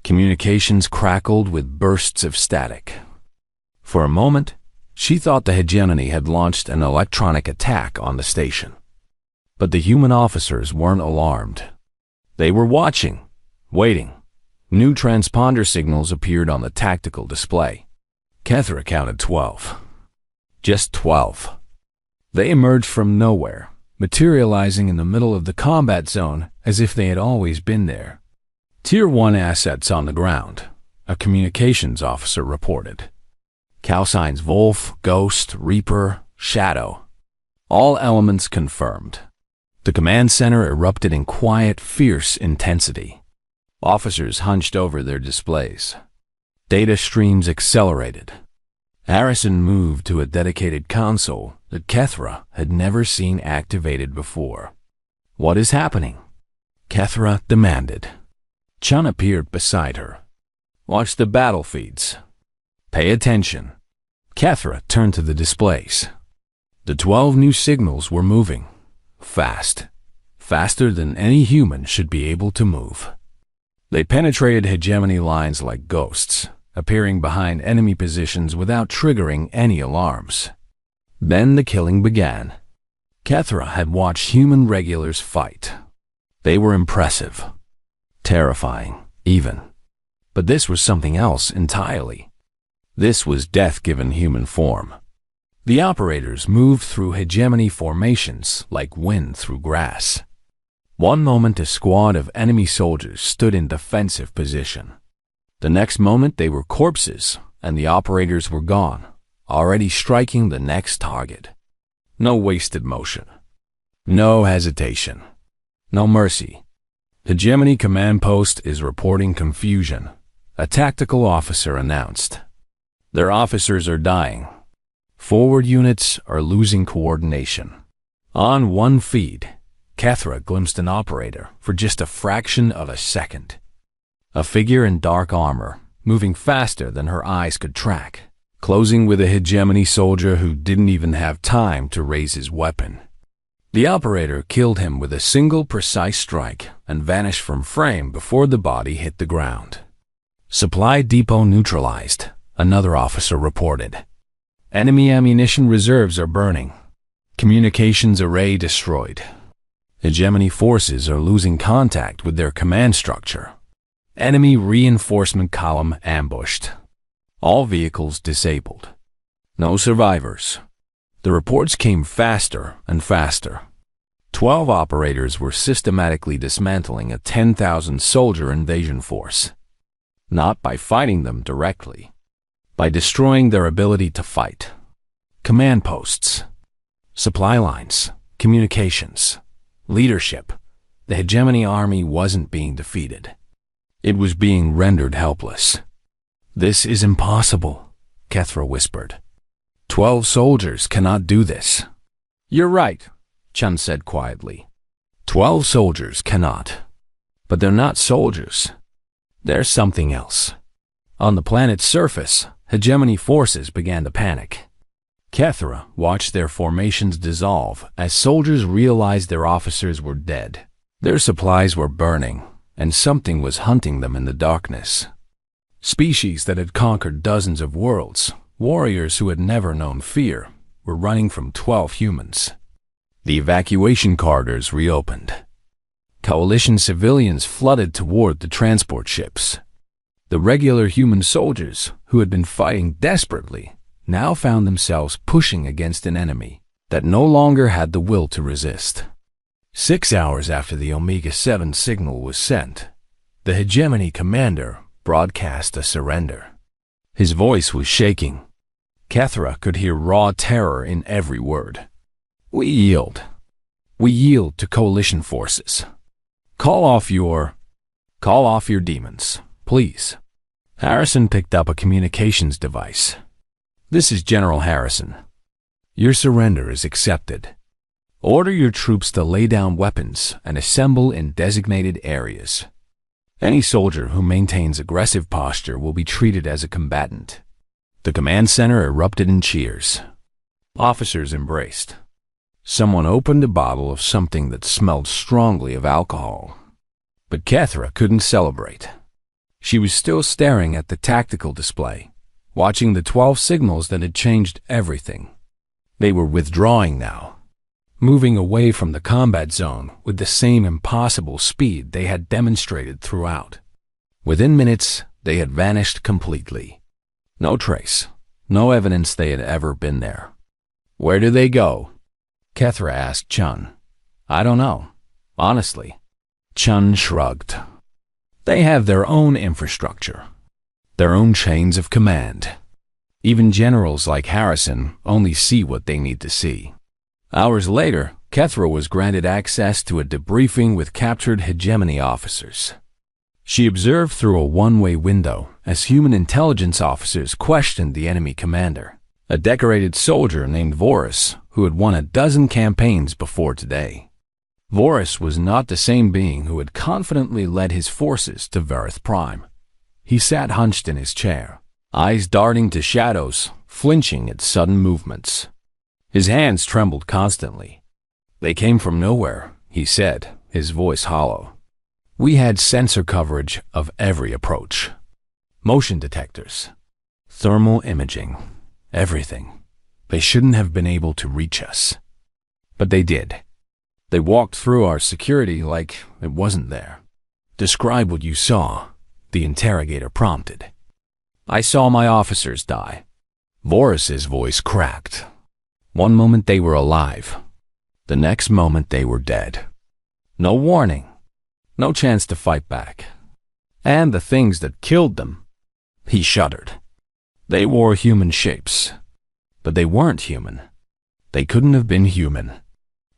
Communications crackled with bursts of static. For a moment, she thought the hegemony had launched an electronic attack on the station. But the human officers weren't alarmed. They were watching, waiting. New transponder signals appeared on the tactical display. Kethra counted 12. Just 12. They emerged from nowhere, materializing in the middle of the combat zone as if they had always been there. Tier 1 assets on the ground, a communications officer reported. Calsigns Wolf, Ghost, Reaper, Shadow. All elements confirmed. The command center erupted in quiet, fierce intensity. Officers hunched over their displays. Data streams accelerated. Harrison moved to a dedicated console that Kethra had never seen activated before. What is happening? Kethra demanded. Chun appeared beside her. Watch the battle feeds. Pay attention. Kethra turned to the displays. The 12 new signals were moving. Fast. Faster than any human should be able to move. They penetrated hegemony lines like ghosts, appearing behind enemy positions without triggering any alarms. Then the killing began. Kethra had watched human regulars fight. They were impressive. Terrifying, even. But this was something else entirely. This was death given human form. The operators moved through hegemony formations like wind through grass. One moment a squad of enemy soldiers stood in defensive position. The next moment they were corpses, and the operators were gone, already striking the next target. No wasted motion. No hesitation. No mercy. Hegemony command post is reporting confusion, a tactical officer announced. Their officers are dying. Forward units are losing coordination. On one feed, Kethra glimpsed an operator for just a fraction of a second. A figure in dark armor, moving faster than her eyes could track, closing with a hegemony soldier who didn't even have time to raise his weapon. The operator killed him with a single precise strike and vanished from frame before the body hit the ground. Supply depot neutralized, another officer reported. Enemy ammunition reserves are burning. Communications array destroyed. Hegemony forces are losing contact with their command structure. Enemy reinforcement column ambushed. All vehicles disabled. No survivors. The reports came faster and faster. 12 operators were systematically dismantling a 10,000-soldier invasion force. Not by fighting them directly. By destroying their ability to fight. Command posts. Supply lines. Communications. Leadership. The hegemony army wasn't being defeated. It was being rendered helpless. "This is impossible," Kethra whispered. 12 soldiers cannot do this. "You're right," Chun said quietly. 12 soldiers cannot. But they're not soldiers. They're something else. On the planet's surface, hegemony forces began to panic. Kethra watched their formations dissolve as soldiers realized their officers were dead. Their supplies were burning, and something was hunting them in the darkness. Species that had conquered dozens of worlds, warriors who had never known fear, were running from 12 humans. The evacuation corridors reopened. Coalition civilians flooded toward the transport ships. The regular human soldiers, who had been fighting desperately, now found themselves pushing against an enemy that no longer had the will to resist. 6 hours after the Omega-7 signal was sent, the hegemony commander broadcast a surrender. His voice was shaking. Kethra could hear raw terror in every word. "We yield. We yield to coalition forces. Call off your demons, please." Harrison picked up a communications device. "This is General Harrison. Your surrender is accepted. Order your troops to lay down weapons and assemble in designated areas. Any soldier who maintains aggressive posture will be treated as a combatant." The command center erupted in cheers. Officers embraced. Someone opened a bottle of something that smelled strongly of alcohol. But Kethra couldn't celebrate. She was still staring at the tactical display, watching the 12 signals that had changed everything. They were withdrawing now, moving away from the combat zone with the same impossible speed they had demonstrated throughout. Within minutes, they had vanished completely. No trace, no evidence they had ever been there. "Where do they go?" Kethra asked Chun. "I don't know, honestly." Chun shrugged. "They have their own infrastructure, their own chains of command. Even generals like Harrison only see what they need to see." Hours later, Kethra was granted access to a debriefing with captured hegemony officers. She observed through a one-way window as human intelligence officers questioned the enemy commander, a decorated soldier named Vorus who had won a dozen campaigns before today. Vorus was not the same being who had confidently led his forces to Verith Prime. He sat hunched in his chair, eyes darting to shadows, flinching at sudden movements. His hands trembled constantly. "They came from nowhere," he said, his voice hollow. "We had sensor coverage of every approach. Motion detectors, thermal imaging, everything. They shouldn't have been able to reach us. But they did. They walked through our security like it wasn't there." "Describe what you saw," the interrogator prompted. "I saw my officers die." Boris's voice cracked. One moment they were alive. The next moment they were dead. No warning. No chance to fight back. And the things that killed them. He shuddered. They wore human shapes. But they weren't human. They couldn't have been human.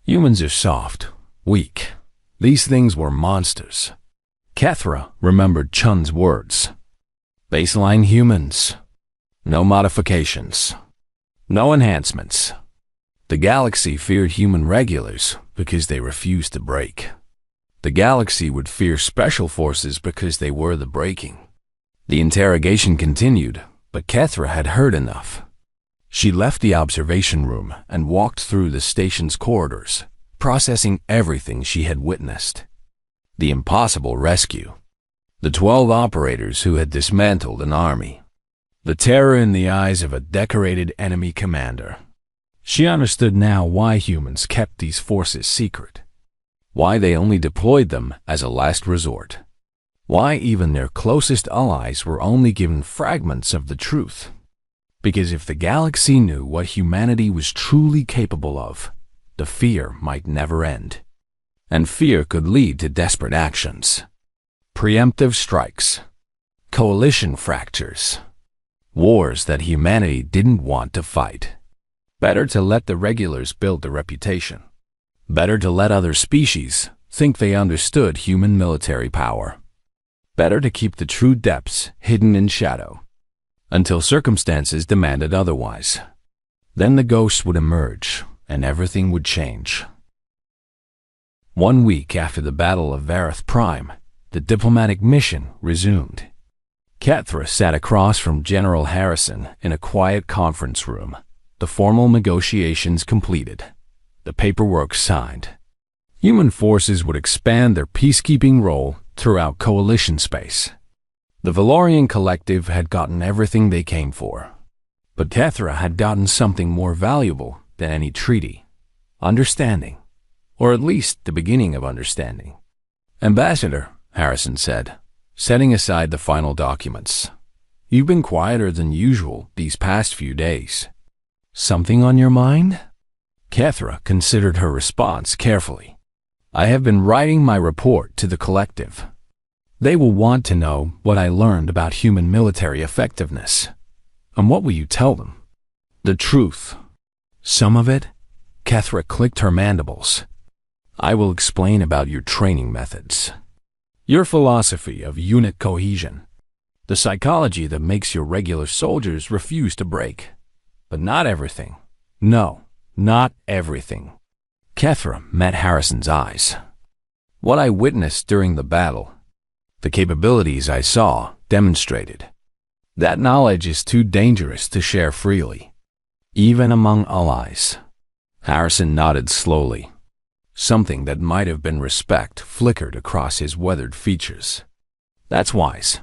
Humans are soft, weak. These things were monsters. Kethra remembered Chun's words. Baseline humans. No modifications. No enhancements. The Galaxy feared human regulars because they refused to break. The Galaxy would fear special forces because they were the breaking. The interrogation continued, but Kethra had heard enough. She left the observation room and walked through the station's corridors, processing everything she had witnessed. The impossible rescue. The 12 operators who had dismantled an army. The terror in the eyes of a decorated enemy commander. She understood now why humans kept these forces secret. Why they only deployed them as a last resort. Why even their closest allies were only given fragments of the truth. Because if the Galaxy knew what humanity was truly capable of, the fear might never end. And fear could lead to desperate actions. Preemptive strikes. Coalition fractures. Wars that humanity didn't want to fight. Better to let the regulars build the reputation. Better to let other species think they understood human military power. Better to keep the true depths hidden in shadow. Until circumstances demanded otherwise. Then the ghosts would emerge, and everything would change. 1 week after the Battle of Vareth Prime, the diplomatic mission resumed. Kethra sat across from General Harrison in a quiet conference room, the formal negotiations completed, the paperwork signed. Human forces would expand their peacekeeping role throughout coalition space. The Valorian Collective had gotten everything they came for. But Kethra had gotten something more valuable than any treaty. Understanding. Or at least the beginning of understanding. "Ambassador," Harrison said, setting aside the final documents, "you've been quieter than usual these past few days. Something on your mind?" Kethra considered her response carefully. "I have been writing my report to the Collective. They will want to know what I learned about human military effectiveness. And what will you tell them?" "The truth. Some of it?" Kethra clicked her mandibles. "I will explain about your training methods. Your philosophy of unit cohesion. The psychology that makes your regular soldiers refuse to break. But not everything. No, not everything." Kethra met Harrison's eyes. "What I witnessed during the battle, the capabilities I saw demonstrated. That knowledge is too dangerous to share freely, even among allies." Harrison nodded slowly. Something that might have been respect flickered across his weathered features. "That's wise.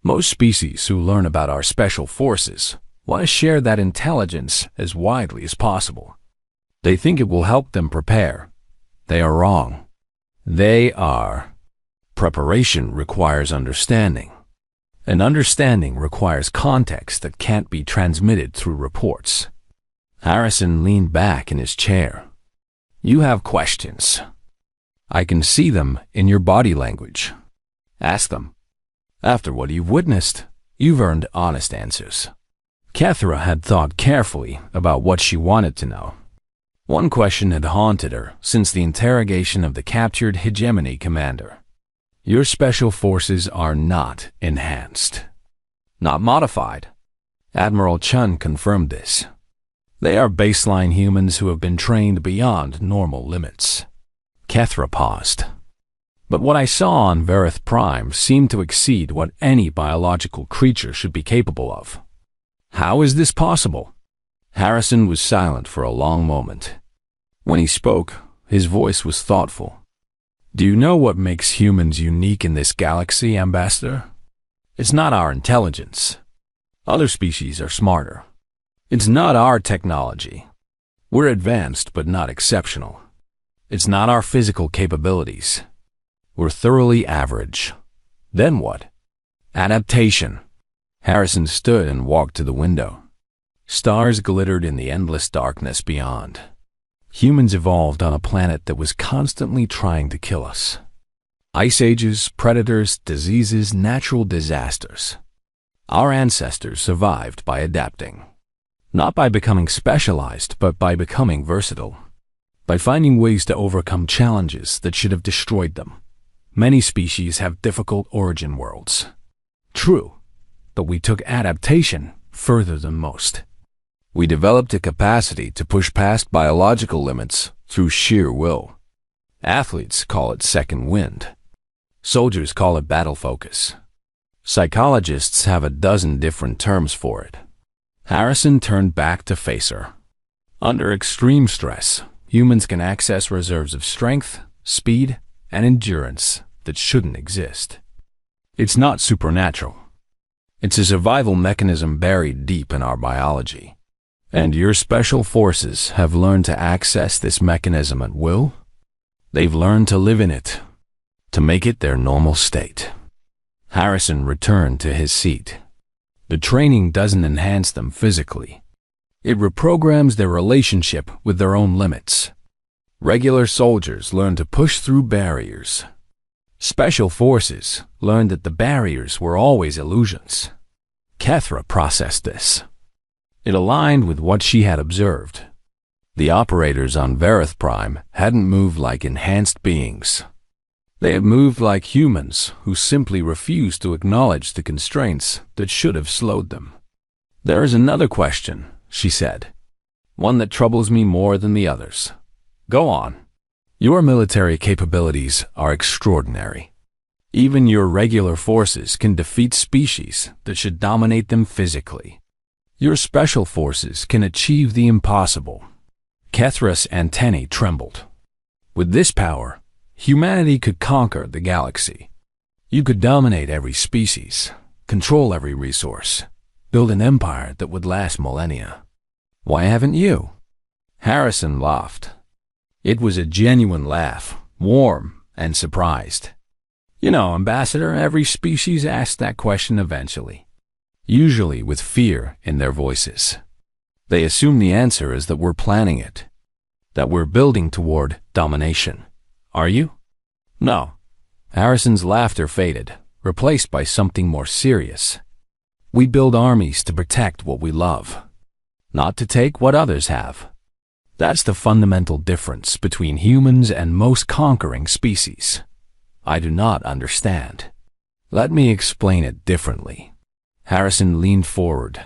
Most species who learn about our special forces want to share that intelligence as widely as possible. They think it will help them prepare. They are wrong. They are. Preparation requires understanding. And understanding requires context that can't be transmitted through reports." Harrison leaned back in his chair. "You have questions. I can see them in your body language. Ask them. After what you've witnessed, you've earned honest answers." Kethra had thought carefully about what she wanted to know. One question had haunted her since the interrogation of the captured hegemony commander. "Your special forces are not enhanced. Not modified." Admiral Chun confirmed this. "They are baseline humans who have been trained beyond normal limits." Kethra paused. But what I saw on Verith Prime seemed to exceed what any biological creature should be capable of. How is this possible? Harrison was silent for a long moment. When he spoke, his voice was thoughtful. Do you know what makes humans unique in this galaxy, Ambassador? It's not our intelligence. Other species are smarter. It's not our technology. We're advanced but not exceptional. It's not our physical capabilities. We're thoroughly average. Then what? Adaptation. Harrison stood and walked to the window. Stars glittered in the endless darkness beyond. Humans evolved on a planet that was constantly trying to kill us. Ice ages, predators, diseases, natural disasters. Our ancestors survived by adapting. Not by becoming specialized, but by becoming versatile. By finding ways to overcome challenges that should have destroyed them. Many species have difficult origin worlds. True, but we took adaptation further than most. We developed a capacity to push past biological limits through sheer will. Athletes call it second wind. Soldiers call it battle focus. Psychologists have a dozen different terms for it. Harrison turned back to face her. Under extreme stress, humans can access reserves of strength, speed, and endurance that shouldn't exist. It's not supernatural. It's a survival mechanism buried deep in our biology. And your special forces have learned to access this mechanism at will? They've learned to live in it, to make it their normal state. Harrison returned to his seat. The training doesn't enhance them physically. It reprograms their relationship with their own limits. Regular soldiers learn to push through barriers. Special forces learned that the barriers were always illusions. Kethra processed this. It aligned with what she had observed. The operators on Verith Prime hadn't moved like enhanced beings. They had moved like humans who simply refused to acknowledge the constraints that should have slowed them. There is another question, she said. One that troubles me more than the others. Go on. Your military capabilities are extraordinary. Even your regular forces can defeat species that should dominate them physically. Your special forces can achieve the impossible. Kethra's antennae trembled. With this power, humanity could conquer the galaxy. You could dominate every species, control every resource, build an empire that would last millennia. Why haven't you? Harrison laughed. It was a genuine laugh, warm and surprised. You know, Ambassador, every species asks that question eventually. Usually with fear in their voices. They assume the answer is that we're planning it, that we're building toward domination. Are you? No. Harrison's laughter faded, replaced by something more serious. We build armies to protect what we love, not to take what others have. That's the fundamental difference between humans and most conquering species. I do not understand. Let me explain it differently. Harrison leaned forward.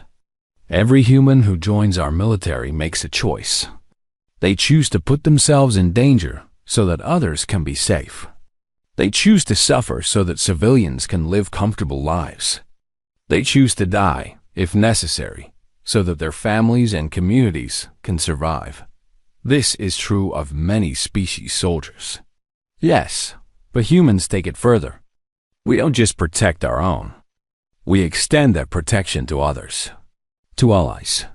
Every human who joins our military makes a choice. They choose to put themselves in danger so that others can be safe. They choose to suffer so that civilians can live comfortable lives. They choose to die, if necessary, so that their families and communities can survive. This is true of many species soldiers. Yes, but humans take it further. We don't just protect our own. We extend that protection to others, to allies,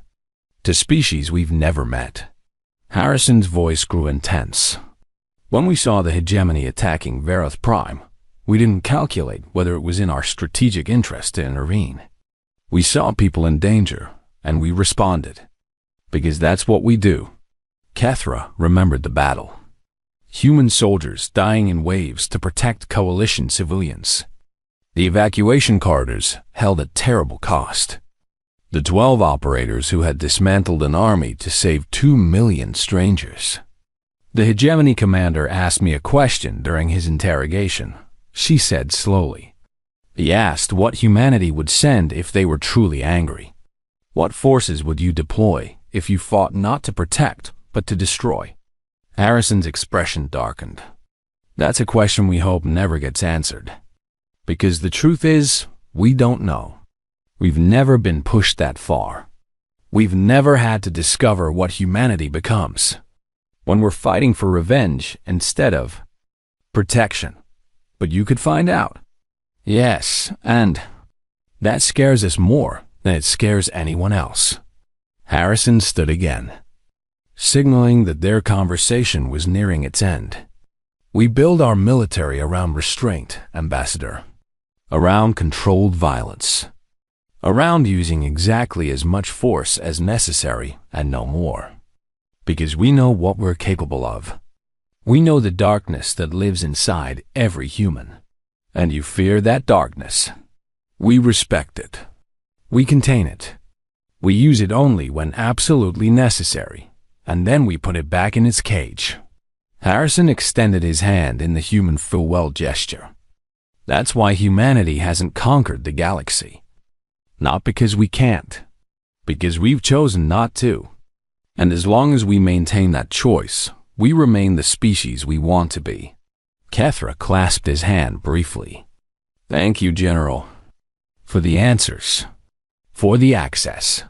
to species we've never met. Harrison's voice grew intense. When we saw the hegemony attacking Verith Prime, we didn't calculate whether it was in our strategic interest to intervene. We saw people in danger, and we responded. Because that's what we do. Kethra remembered the battle. Human soldiers dying in waves to protect coalition civilians. The evacuation corridors held at terrible cost. The 12 operators who had dismantled an army to save 2 million strangers. The hegemony commander asked me a question during his interrogation. She said slowly. He asked what humanity would send if they were truly angry. What forces would you deploy if you fought not to protect, but to destroy? Harrison's expression darkened. That's a question we hope never gets answered. Because the truth is, we don't know. We've never been pushed that far. We've never had to discover what humanity becomes when we're fighting for revenge instead of protection. But you could find out. Yes, and that scares us more than it scares anyone else. Harrison stood again, signaling that their conversation was nearing its end. We build our military around restraint, Ambassador. Around controlled violence. Around using exactly as much force as necessary and no more. Because we know what we're capable of. We know the darkness that lives inside every human. And you fear that darkness. We respect it. We contain it. We use it only when absolutely necessary, and then we put it back in its cage. Harrison extended his hand in the human farewell gesture. That's why humanity hasn't conquered the galaxy. Not because we can't, because we've chosen not to. And as long as we maintain that choice, we remain the species we want to be. Kethra clasped his hand briefly. Thank you, General, for the answers, for the access,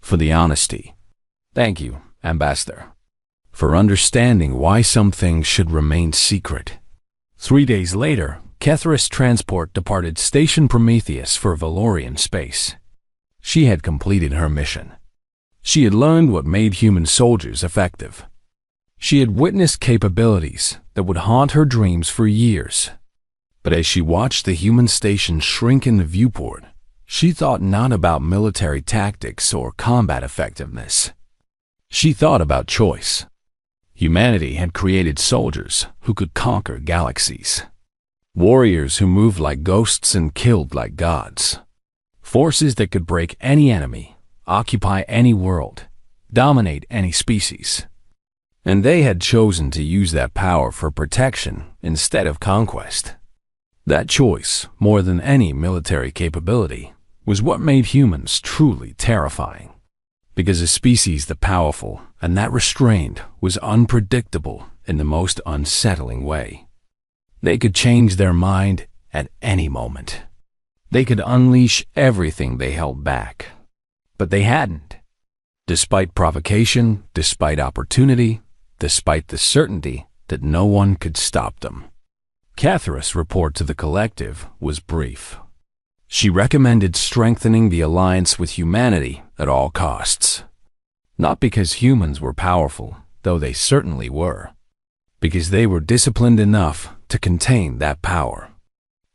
for the honesty. Thank you, Ambassador, for understanding why some things should remain secret. 3 days later, Kethra's transport departed Station Prometheus for Valorian space. She had completed her mission. She had learned what made human soldiers effective. She had witnessed capabilities that would haunt her dreams for years. But as she watched the human station shrink in the viewport, she thought not about military tactics or combat effectiveness. She thought about choice. Humanity had created soldiers who could conquer galaxies. Warriors who moved like ghosts and killed like gods. Forces that could break any enemy, occupy any world, dominate any species. And they had chosen to use that power for protection instead of conquest. That choice, more than any military capability, was what made humans truly terrifying. Because a species that powerful and that restrained was unpredictable in the most unsettling way. They could change their mind at any moment. They could unleash everything they held back. But they hadn't. Despite provocation, despite opportunity, despite the certainty that no one could stop them. Kethra's report to the collective was brief. She recommended strengthening the alliance with humanity at all costs. Not because humans were powerful, though they certainly were. Because they were disciplined enough to contain that power,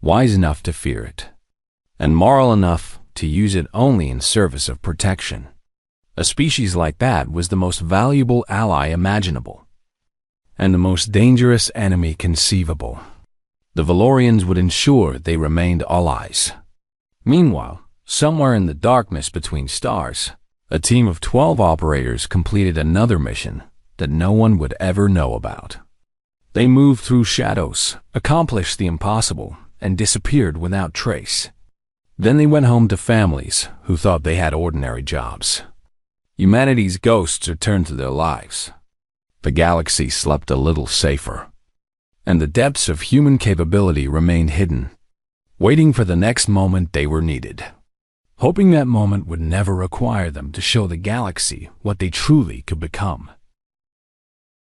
wise enough to fear it, and moral enough to use it only in service of protection. A species like that was the most valuable ally imaginable, and the most dangerous enemy conceivable. The Valorians would ensure they remained allies. Meanwhile, somewhere in the darkness between stars, a team of 12 operators completed another mission that no one would ever know about. They moved through shadows, accomplished the impossible, and disappeared without trace. Then they went home to families who thought they had ordinary jobs. Humanity's ghosts returned to their lives. The galaxy slept a little safer. And the depths of human capability remained hidden, waiting for the next moment they were needed. Hoping that moment would never require them to show the galaxy what they truly could become.